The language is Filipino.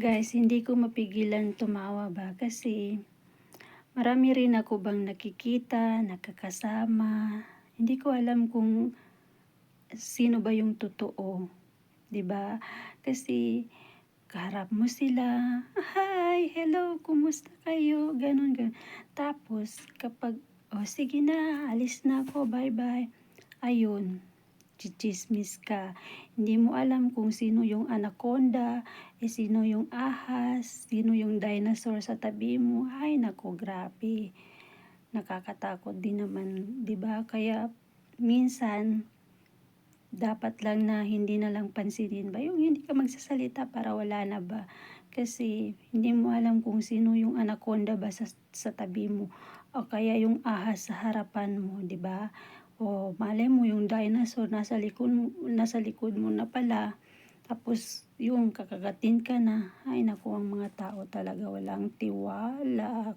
Guys, hindi ko mapigilan tumawa ba kasi marami rin ako bang nakikita, nakakasama. Hindi ko alam kung sino ba yung totoo, 'di ba? Kasi kaharap mo sila, "Hi, hello, kumusta kayo?" Gano'n, gano'n. Tapos kapag, "Oh, sige na, alis na ako, bye-bye." Ayun, tsitsismis ka. Hindi mo alam kung sino yung anaconda, sino yung ahas, sino yung dinosaur sa tabi mo. Ay naku, grabe. Nakakatakot din naman, 'di ba? Kaya minsan dapat lang na hindi na lang pansinin ba yung hindi ka magsasalita para wala na ba. Kasi hindi mo alam kung sino yung anaconda ba sa tabi mo o kaya yung ahas sa harapan mo, 'di ba? O malay mo yung dinosaur nasa likod mo na pala, tapos yung kakagatin ka na. Ay naku, ang mga tao talaga walang tiwala.